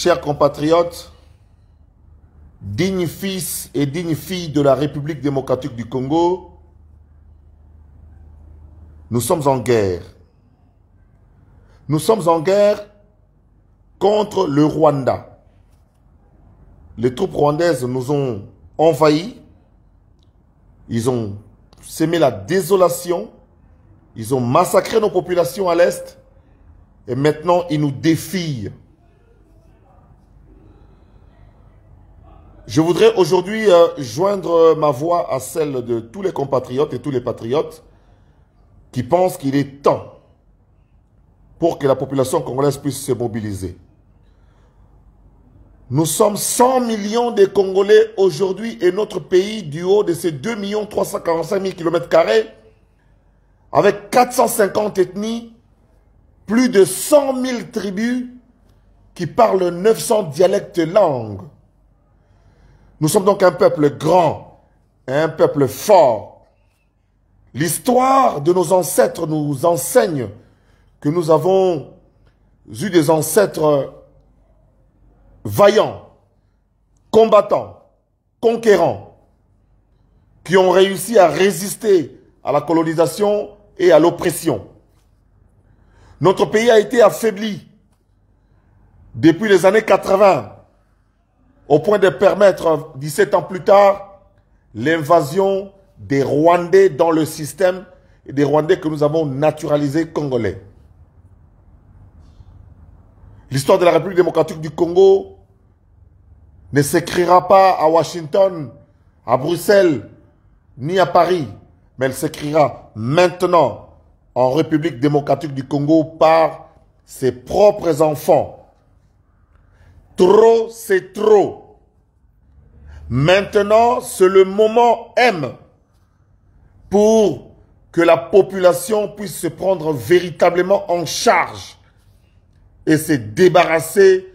chers compatriotes, dignes fils et dignes filles de la République démocratique du Congo, nous sommes en guerre. Nous sommes en guerre contre le Rwanda. Les troupes rwandaises nous ont envahis. Ils ont sémé la désolation. Ils ont massacré nos populations à l'Est. Et maintenant, ils nous défient. Je voudrais aujourd'hui joindre ma voix à celle de tous les compatriotes et tous les patriotes qui pensent qu'il est temps pour que la population congolaise puisse se mobiliser. Nous sommes 100 millions de Congolais aujourd'hui et notre pays, du haut de ces 2 345 000 km², avec 450 ethnies, plus de 100 000 tribus qui parlent 900 dialectes langues. Nous sommes donc un peuple grand, un peuple fort. L'histoire de nos ancêtres nous enseigne que nous avons eu des ancêtres vaillants, combattants, conquérants, qui ont réussi à résister à la colonisation et à l'oppression. Notre pays a été affaibli depuis les années 80, au point de permettre, 17 ans plus tard, l'invasion des Rwandais dans le système, et des Rwandais que nous avons naturalisés congolais. L'histoire de la République démocratique du Congo ne s'écrira pas à Washington, à Bruxelles, ni à Paris, mais elle s'écrira maintenant en République démocratique du Congo par ses propres enfants. Trop, c'est trop. Maintenant, c'est le moment M pour que la population puisse se prendre véritablement en charge et se débarrasser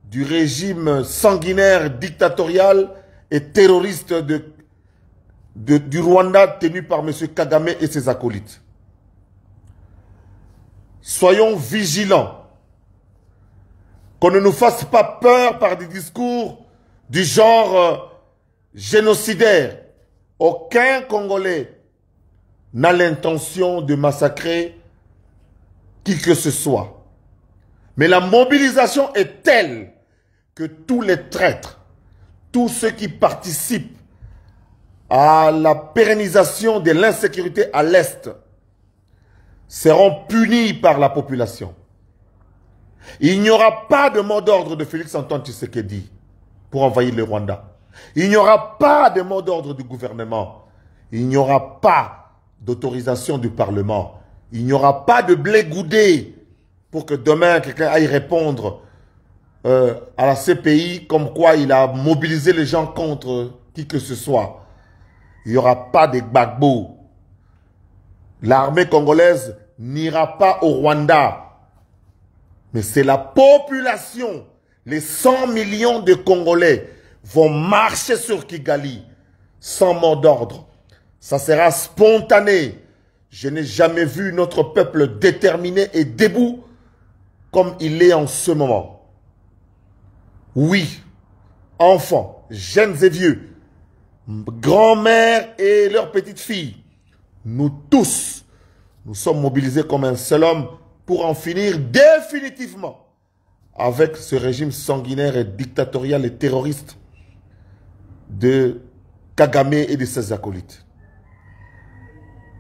du régime sanguinaire, dictatorial et terroriste du Rwanda tenu par M. Kagame et ses acolytes. Soyons vigilants. Qu'on ne nous fasse pas peur par des discours du genre génocidaire. Aucun Congolais n'a l'intention de massacrer qui que ce soit. Mais la mobilisation est telle que tous les traîtres, tous ceux qui participent à la pérennisation de l'insécurité à l'Est seront punis par la population. Il n'y aura pas de mot d'ordre de Félix-Antoine Tshisekedi pour envahir le Rwanda. Il n'y aura pas de mot d'ordre du gouvernement. Il n'y aura pas d'autorisation du Parlement. Il n'y aura pas de blé goudé pour que demain quelqu'un aille répondre à la CPI comme quoi il a mobilisé les gens contre qui que ce soit. Il n'y aura pas de Gbagbo. L'armée congolaise n'ira pas au Rwanda. Mais c'est la population, les 100 millions de Congolais vont marcher sur Kigali sans mot d'ordre. Ça sera spontané. Je n'ai jamais vu notre peuple déterminé et debout comme il est en ce moment. Oui, enfants, jeunes et vieux, grand-mères et leurs petites filles, nous tous, nous sommes mobilisés comme un seul homme pour en finir définitivement avec ce régime sanguinaire et dictatorial et terroriste de Kagame et de ses acolytes.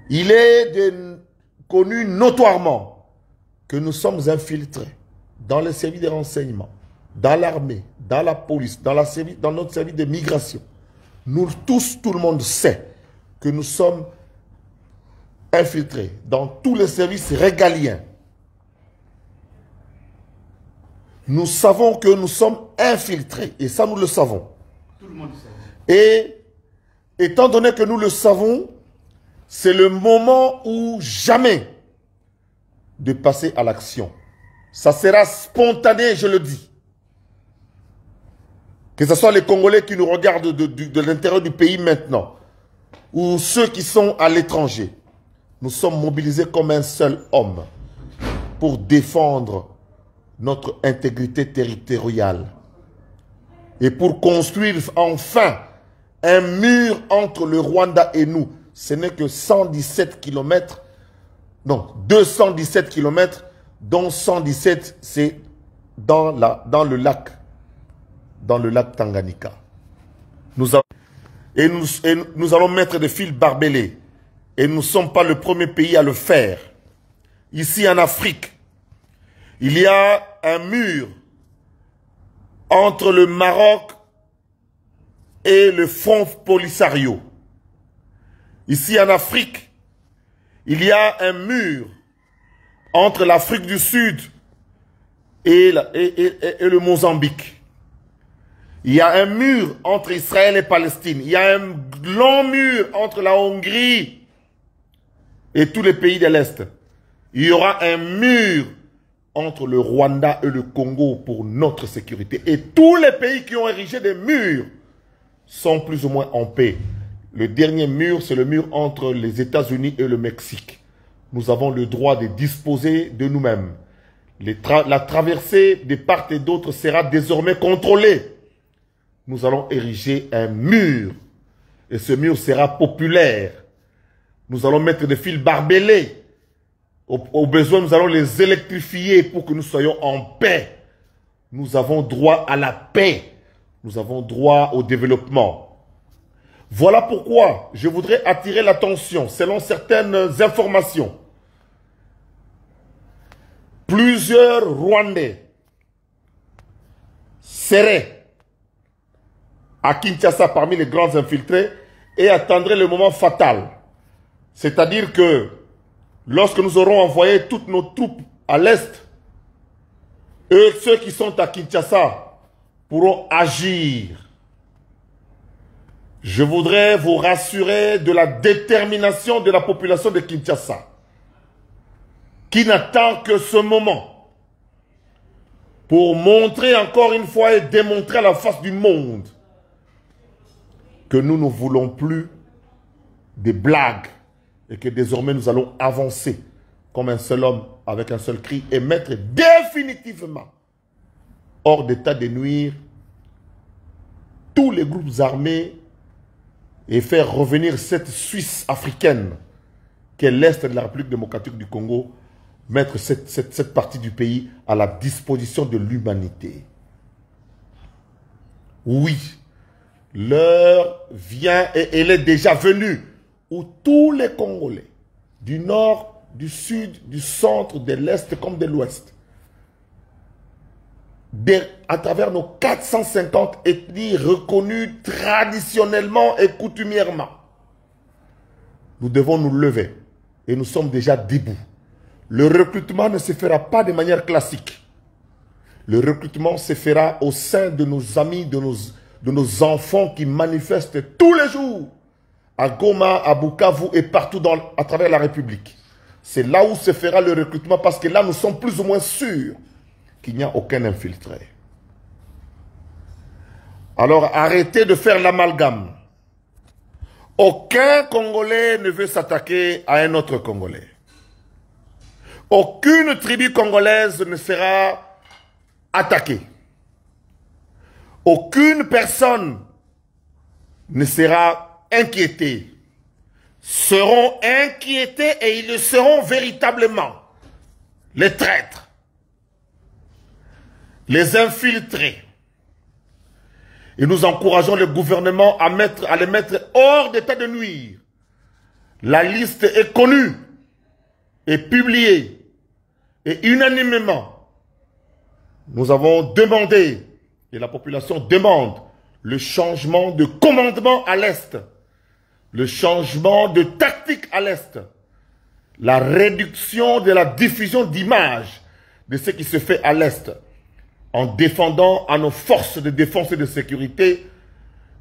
Il est connu notoirement que nous sommes infiltrés dans les services de renseignement, dans l'armée, dans la police, dans notre service de migration. Nous tous, tout le monde sait que nous sommes infiltrés dans tous les services régaliens. Nous savons que nous sommes infiltrés. Et ça, nous le savons. Tout le monde sait. Et étant donné que nous le savons, c'est le moment ou jamais de passer à l'action. Ça sera spontané, je le dis. Que ce soit les Congolais qui nous regardent de l'intérieur du pays maintenant, ou ceux qui sont à l'étranger. Nous sommes mobilisés comme un seul homme pour défendre notre intégrité territoriale. Et pour construire enfin un mur entre le Rwanda et nous, ce n'est que 117 km, non, 217 km, dont 117 c'est dans le lac Tanganyika. Nous allons mettre des fils barbelés. Et nous ne sommes pas le premier pays à le faire. Ici en Afrique, il y a un mur entre le Maroc et le Front Polisario. Ici en Afrique, il y a un mur entre l'Afrique du Sud et le Mozambique. Il y a un mur entre Israël et Palestine. Il y a un long mur entre la Hongrie et tous les pays de l'Est. Il y aura un mur entre le Rwanda et le Congo pour notre sécurité. Et tous les pays qui ont érigé des murs sont plus ou moins en paix. Le dernier mur, c'est le mur entre les États-Unis et le Mexique. Nous avons le droit de disposer de nous-mêmes. La traversée de part et d'autre sera désormais contrôlée. Nous allons ériger un mur. Et ce mur sera populaire. Nous allons mettre des fils barbelés. Au besoin, nous allons les électrifier pour que nous soyons en paix. Nous avons droit à la paix. Nous avons droit au développement. Voilà pourquoi je voudrais attirer l'attention, selon certaines informations. Plusieurs Rwandais seraient à Kinshasa parmi les grands infiltrés et attendraient le moment fatal. C'est-à-dire que lorsque nous aurons envoyé toutes nos troupes à l'Est, ceux qui sont à Kinshasa pourront agir. Je voudrais vous rassurer de la détermination de la population de Kinshasa, qui n'attend que ce moment pour montrer encore une fois et démontrer à la face du monde que nous ne voulons plus des blagues et que désormais nous allons avancer comme un seul homme avec un seul cri et mettre définitivement hors d'état de nuire tous les groupes armés et faire revenir cette Suisse africaine qui est l'Est de la République démocratique du Congo, mettre cette partie du pays à la disposition de l'humanité. Oui, l'heure vient et elle est déjà venue où tous les Congolais, du nord, du sud, du centre, de l'est comme de l'ouest, à travers nos 450 ethnies reconnues traditionnellement et coutumièrement, nous devons nous lever et nous sommes déjà debout. Le recrutement ne se fera pas de manière classique. Le recrutement se fera au sein de nos amis, de nos enfants qui manifestent tous les jours à Goma, à Bukavu et partout à travers la République. C'est là où se fera le recrutement parce que là nous sommes plus ou moins sûrs qu'il n'y a aucun infiltré. Alors arrêtez de faire l'amalgame. Aucun Congolais ne veut s'attaquer à un autre Congolais. Aucune tribu congolaise ne sera attaquée. Aucune personne ne sera inquiétée. Seront inquiétés et ils le seront véritablement. Les traîtres, les infiltrés. Et nous encourageons le gouvernement à les mettre hors d'état de nuire. La liste est connue et publiée. Et unanimement, nous avons demandé, et la population demande, le changement de commandement à l'Est, le changement de tactique à l'Est, la réduction de la diffusion d'images de ce qui se fait à l'Est, en défendant à nos forces de défense et de sécurité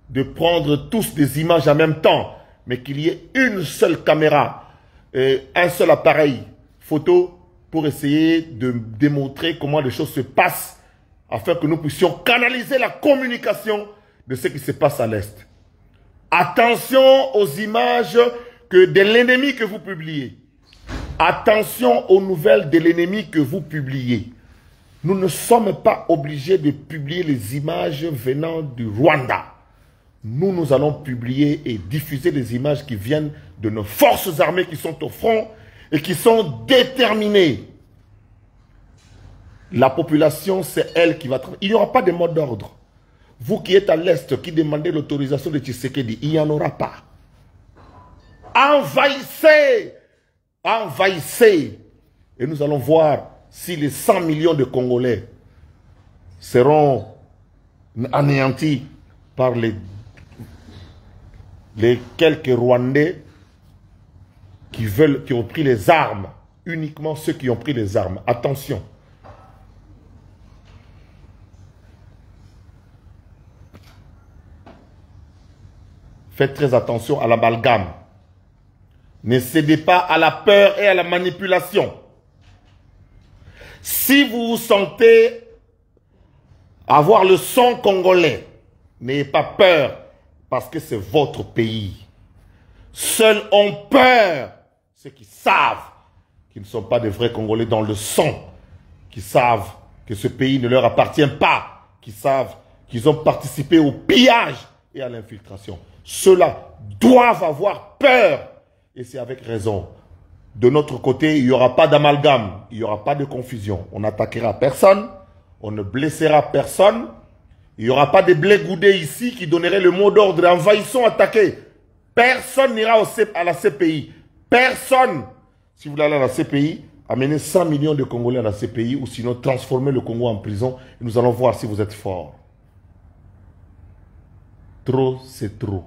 de prendre tous des images en même temps, mais qu'il y ait une seule caméra et un seul appareil photo pour essayer de démontrer comment les choses se passent afin que nous puissions canaliser la communication de ce qui se passe à l'Est. Attention aux images de l'ennemi que vous publiez. Attention aux nouvelles de l'ennemi que vous publiez. Nous ne sommes pas obligés de publier les images venant du Rwanda. Nous allons publier et diffuser les images qui viennent de nos forces armées qui sont au front et qui sont déterminées. La population, c'est elle qui va travailler. Il n'y aura pas de mot d'ordre. Vous qui êtes à l'Est, qui demandez l'autorisation de Tshisekedi, il n'y en aura pas. Envahissez! Envahissez! Et nous allons voir si les 100 millions de Congolais seront anéantis par les quelques Rwandais qui ont pris les armes. Uniquement ceux qui ont pris les armes. Attention. Faites très attention à l'amalgame. Ne cédez pas à la peur et à la manipulation. Si vous vous sentez avoir le sang congolais, n'ayez pas peur parce que c'est votre pays. Seuls ont peur ceux qui savent qu'ils ne sont pas des vrais Congolais dans le sang, qui savent que ce pays ne leur appartient pas, qui savent qu'ils ont participé au pillage et à l'infiltration. Ceux-là doivent avoir peur. Et c'est avec raison. De notre côté, il n'y aura pas d'amalgame, il n'y aura pas de confusion. On n'attaquera personne, on ne blessera personne. Il n'y aura pas de blé goudé ici qui donnerait le mot d'ordre. Envahissons, attaquer. Personne n'ira à la CPI. Personne. Si vous voulez aller à la CPI, amenez 100 millions de Congolais à la CPI ou sinon transformez le Congo en prison et nous allons voir si vous êtes fort. Trop, c'est trop.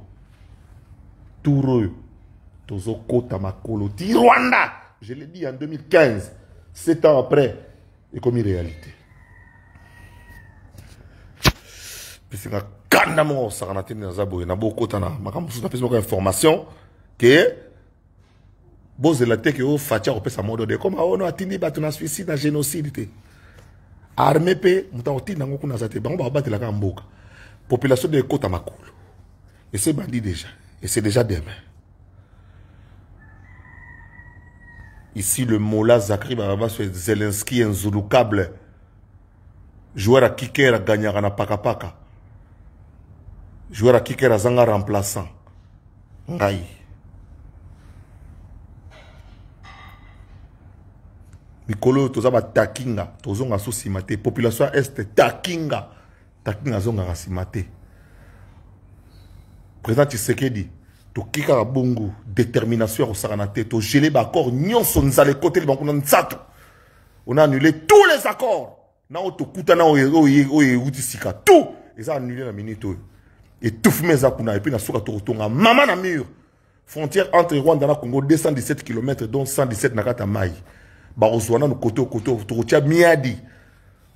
Toureux. Tozoko Tamakolo. Rwanda. Je l'ai dit en 2015. 7 ans après. Et comme une réalité. C'est une information que que Fatia opé sa mode de comme on a tini batuna suicide na génocide armée pe mutaoti nango kuna zate bango ba batela ka mboka population de Kota Makolo et c'est bandit déjà et c'est déjà demain. Ici le Mola Zakri Baba sur Zelensky un Zulu câble joueur à kicker à gagner na paka paka joueur à kicker à zanga remplaçant ngai. Mikolo tozaba takinga tozonga so simate population est takinga zonga simate président Tshisekedi to kika bongo détermination au saranate to gelé ba accord nyonso nzale côté le banko nsato on a annulé tous les accords na to kutana o utisika tout ils ont annulé la minute et tout fumé za kuna et puis na soka to tonga mama na mur frontière entre Rwanda na Congo 217 km dont 117 na kata mai. Barozwana no koto tokotia miadi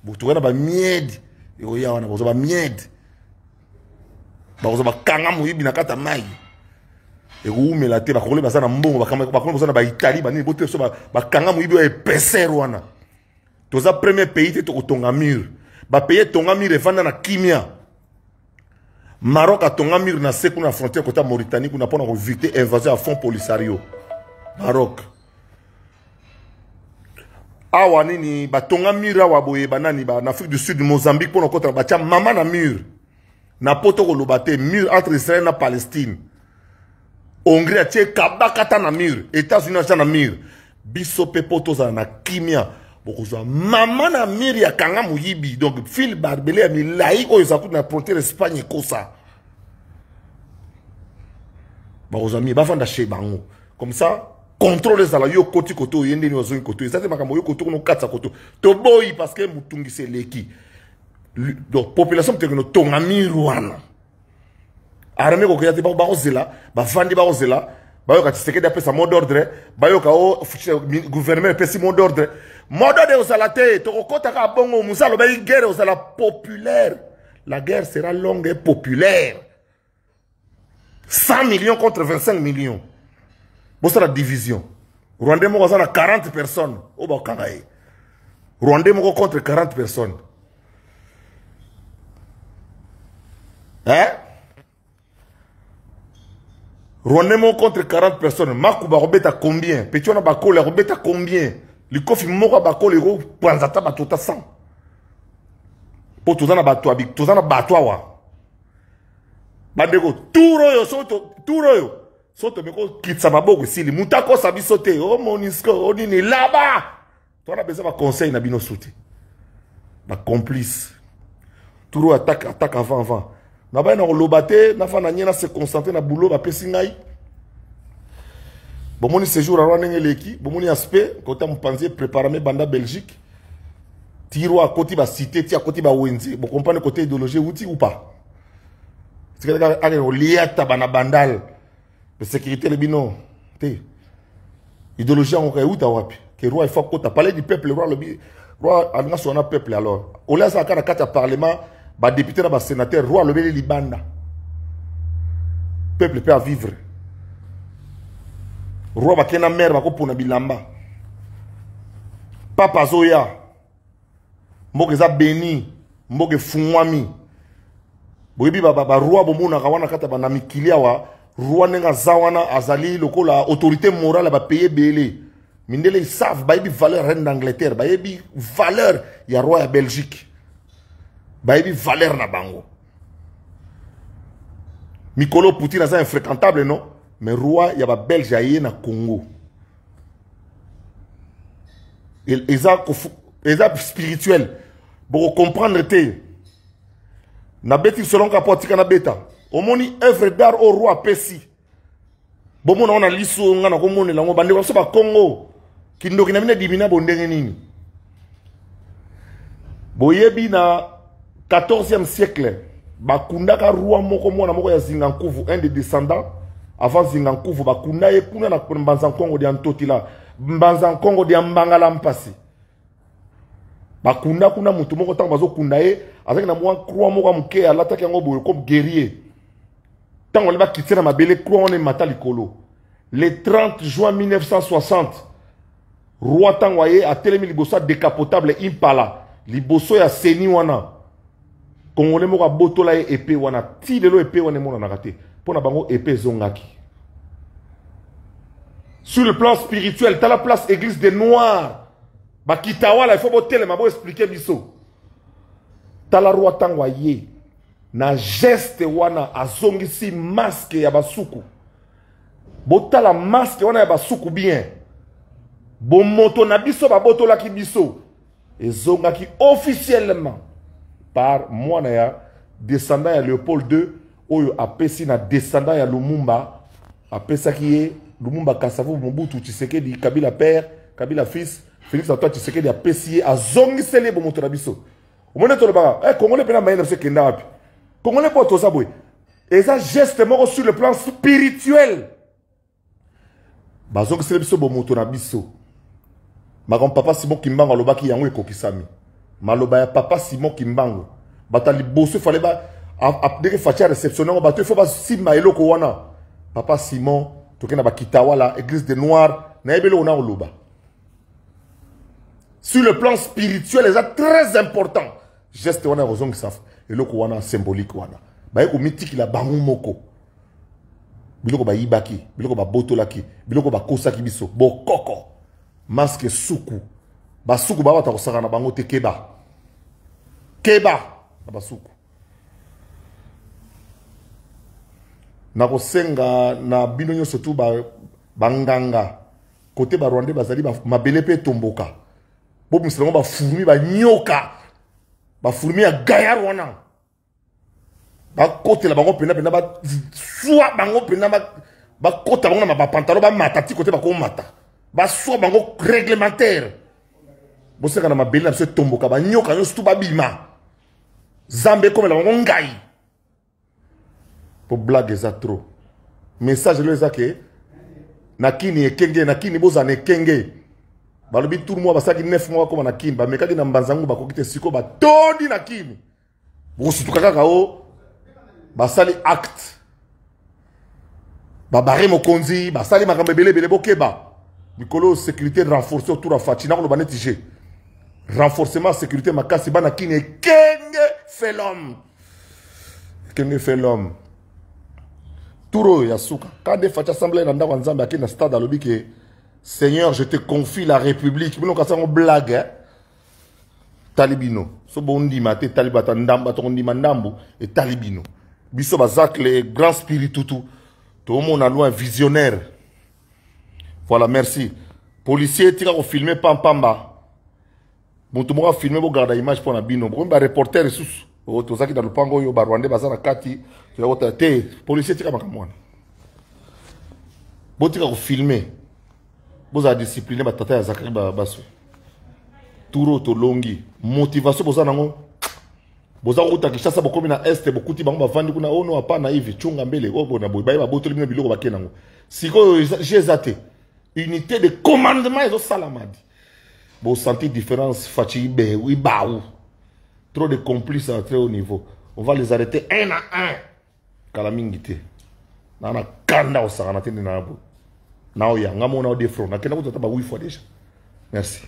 botokana ba miedi eoya wana bozo ba miedi barozo ba kanga muyibi na kata mai eumela te bakole bazana mbongo bakole bazana ba Italie bani bote so ba kanga muyibi e peser wana toza premier pays te tokotonga mur ba pays tonga mur evanda na kimia Maroc a tonga mur na seku na frontière kota Mauritanie kuna pona ko éviter invasion à fond Polisario Maroc. Awa nini batonga mur awa boye banani ba en Afrique du Sud Mozambique pour notre batia mama na mur na poto ko lobate mur entre Israël na Palestine. Hongrie atie kabakata na mur, États-Unis na mur. Biso pe poto za na kimia bokozwa mama na mur ya kanga muyibi donc fil barbelé a milai o za na frontière Espagne kosa. Bokozwa mi ba vanda chez bango. Comme ça contrôle les ala yo koti koto yende ni ozongi koto ezate makambo yo koto no katsa koto to boyi parce que mutungi se leki donc population te no tonga mirwana armée ko kiyate ba ozela ba vandi ba ozela ba yo ka Tshisekedi apesa mot d'ordre ba yo ka o gouvernement pesi mot d'ordre ozala te to kota ka bongo musalo ba guerre ozala populaire la guerre sera longue et populaire 100 millions contre 25 millions. C'est la division. Rwandais moko a 40 personnes. Rwandais moko contre 40 personnes. Hein? Rwandais moko contre 40 personnes. Makuba robeta combien? Petiona bakole robeta combien? Le kofi moko bakole ro panzata batota 100. Po tozana batwa bik, tozana batwa wa. Bandeko, turoyo, turoyo. Soto meko kitsa maboko sili. Mutako sabi sote. Oh Monisco, oh nini, là-bas. Toi on a besoin de conseil na bino soute. Ma complice. Turo attaque avant. Na ba na lobate, na fa na nyena se concentrer na boulot ba pesi ngai. Bon moni séjour à Rwanda leki, bon moni aspect côté mpanzi préparer banda Belgique. Tiro à côté ba cité, ti à côté ba wenzi. Bon comprendre côté idéologie outi ou pas. C'est que a liata bana bandal. De sécurité le bino. Té. Idéologie on outa wapi. Que roi il faut qu'on parler du peuple, roi a son peuple alors. Au lieu ça quand à parlement, ba député na ba sénateur, roi le libanda. Peuple peut vivre. Roi ba kena mère ba ko pona bilamba. Papa Zoya. Mboke za beni, mboke fungwami. Boyebi ba roi bomuna kawana kata ba na mikilia wa roi nenga zawana azali lokola autorité morale ba payer belé. Mindele ils savent bayebi valeur reine d'Angleterre, bayebi valeur ya roi ya Belgique. Bayebi valeur na bango. Mikolo Poutine c'est infréquentable non, mais roi ya ba Belge aye na Congo. Ils ont spirituel. Pour comprendre te. Na beti selon kapotika na beta. Omoni œuvre d'art au roi Pessi. Bomo na ona liso nga na komone la ngo bande ko so ba Congo. Kindoki na mina dimina bondenge nini. Boyebi na 14e siècle. Bakunda ka roi moko mwana moko ya Zingankuvu, un des descendants avant Zingankuvu bakunda ye kuna na Mbanza Congo de Antotila. Mbanza Congo de Mbangala Mpasi. Bakunda kuna mutu moko tango bazo kunda ye avec na mwa croix moko muke alata kango boye comme guerrier. Tango le ba kitena mabele croix on est matali kolo. Le 30 juin 1960 roi tango ye a telemi liboso décapotable impala liboso ya seni wana. Congolais moko botola ye épée wana ti lelo épée wana mona na raté. Pona bango épée zongaki. Sur le plan spirituel, t'as la place église des Noirs. Bakitawala, il faut botter les mabo expliquer biso. Tala roi tangwa ye. Na geste wana azongisi masque ya basuku. Botala masque wana ya basuku bien. Bon moto na biso baboto la ki biso. Ezongaki officiellement par mwana ya descendant ya Léopold II oyo apesi na descendant ya Lumumba apesaki ye Lumumba Kasavu Mobutu Tshisekedi Kabila père, Kabila fils. Félix Antoine Tshisekedi a pessié à zongisele bo moto na biso. Omone to le ba Congolais pena mayena se kenda wapi. Congolais po to sabwe. Et ça geste moko sur le plan spirituel. Ba zongisele biso bo moto na biso. Magon papa Simon Kimbango lobaki yango ekokisami. Maloba ya papa Simon Kimbango. Batali bosso fallait ba deke fatia réceptionner ba to faut ba sima eloko wana. Papa Simon tokena ba Kitawala église des Noirs na ebelo na oloba. Sur le plan spirituel, c'est très important. Geste wana rozong saf. Et loko wana symbolique wana. Ba eko mythique la bangu moko. Biloko ba yibaki, biloko ba botolaki, biloko ba kosaki biso. Bo koko. Masque suku. Ba suku ba wata kosaka na bango te keba. Keba ba suku. Na kosenga na bino nyonso tu ba banganga. Côté ba Rwandais bazali ba mabele pe tomboka. Bob Mousselaman ba fourmi ba nyoka ba fourmi ya gayar wana ba côté la bango pena ba soit bango pena ba côté bango na ba pantalon ba matati côté ba ko mata ba soit bango réglementaire bo seka na mabeli na se tomboka ba nyoka yo stu ba bima zambe comme la bango ngai pour blague za trop message le za ke nakini ekenge nakini bozane ekenge balobi tout le monde basaki 9 mois comme na kini ba mekaki na mbanzangu ba kokite siko ba todi na kini bo situka kaka o basali acte ba bare mokonzi basali makambe belebele bokeba mikolo sécurité renforcée autour de Fatina ko ba netije renforcement sécurité makasi bana kini kenge fait l'homme Touro yasuka quand des facha assemblée na ndako nzambe akina stade alobi ke Seigneur, je te confie la République. Mais nous, on blague. Hein? talibino so bondi mate talibata ndamba to ndima ndambu et talibino biso bazak les grands spiritutu to mon loin visionnaire. Voilà, merci. Policier tira ko filmer pampamba. Bon tout monde filmer bo garder image pour na bino. Bon ba reporter sous. O to zaki dans le pango yo ba Rwanda bazana kati. Tu la wota te policier tira makamwana. Bo tira ko filmer. Bo za discipliner ba tata ya zakari ba baso. Turo to longi. Motivation bo za nango. Bo za ko ta kishasa bo komi na este bo kuti bango ba vandi kuna ono hapana hivi chunga mbele. O bona bo ba bo to limina biloko ba kenango. Siko jezate. Unité de commandement et de salamadi. Vous sentez différence, fatigué, oui, baou. Trop de complices à très haut niveau. On va les arrêter un à un. Kalamingité. Nana kanda au saranate de nabo. Naoya, ngamo na au défront. Na kena ko tata ba oui fois déjà. Merci.